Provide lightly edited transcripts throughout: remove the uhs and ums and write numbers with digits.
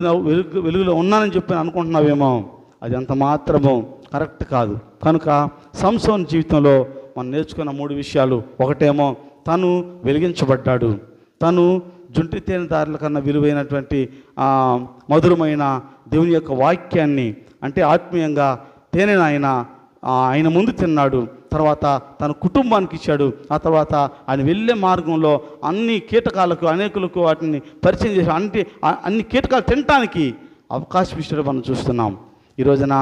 వెలుగులో ఉన్నానని చెప్పి అనుకుంటున్నావేమో, అది అంత మాత్రము కరెక్ట్ కాదు. కనుక సంసోను జీవితంలో మనం నేర్చుకున్న 3 విషయాలు. ఒకటేమో తను వెలిగించబడ్డాడు. తను జుంటి తేనె దారుల కన్నా విలువైనటువంటి మధురమైన దేవుని యొక్క వాక్యాన్ని, అంటే ఆత్మీయంగా తేనెను ఆయన ముందు తిన్నాడు. తర్వాత తన కుటుంబానికి ఇచ్చాడు. ఆ తర్వాత ఆయన వెళ్ళే మార్గంలో అన్ని కీటకాలకు, అనేకులకు వాటిని పరిచయం చేసి అన్ని కీటకాలు తినటానికి అవకాశం ఇచ్చాడు మనం చూస్తున్నాం. ఈ రోజున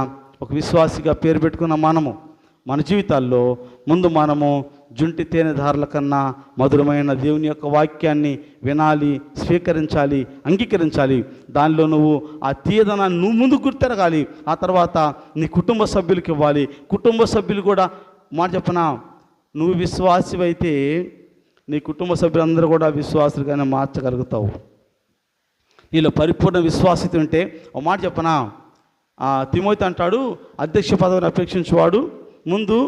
ఒక విశ్వాసిగా పేరు పెట్టుకున్న మనము మన జీవితాల్లో ముందు మనము జుంటి తేనెధారుల కన్నా మధురమైన దేవుని యొక్క వాక్యాన్ని వినాలి, స్వీకరించాలి, అంగీకరించాలి. దానిలో నువ్వు ఆ తీయదనాన్ని నువ్వు ముందు గుర్తెరగాలి. ఆ తర్వాత నీ కుటుంబ సభ్యులకి ఇవ్వాలి. కుటుంబ సభ్యులు కూడా మాట చెప్పనా, నువ్వు విశ్వాసివైతే నీ కుటుంబ సభ్యులందరూ కూడా విశ్వాసులుగానే మార్చగలుగుతావు. నీలో పరిపూర్ణ విశ్వాసిత ఉంటే ఒక మాట చెప్పనా, తిమోతి అంటాడు, అధ్యక్ష పదవిని అపేక్షించేవాడు ముందు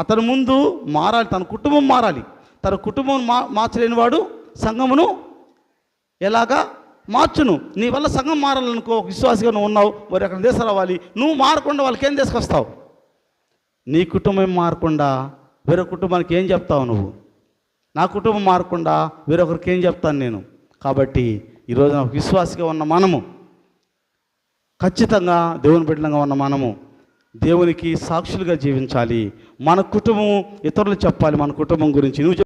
అతని ముందు మారాలి, తన కుటుంబం మారాలి. తన కుటుంబం మార్చలేని వాడు సంఘమును ఎలాగా మార్చును? నీ వల్ల సంఘం మారాలనుకో, విశ్వాసిగా నువ్వు ఉన్నావు, మరి అక్కడ దేశాలు అవ్వాలి. నువ్వు మారకుండా వాళ్ళకి ఏం తీసుకొస్తావు? నీ కుటుంబం మారకుండా వేరొక కుటుంబానికి ఏం చెప్తావు నువ్వు? నా కుటుంబం మారకుండా వేరొకరికి ఏం చెప్తాను నేను? కాబట్టి ఈరోజు విశ్వాసిగా ఉన్న మనము, ఖచ్చితంగా దేవుని బిడ్డలుగా ఉన్న మనము దేవునికి సాక్షులుగా జీవించాలి. మన కుటుంబం ఇతరులు చెప్పాలి మన కుటుంబం గురించి. నువ్వు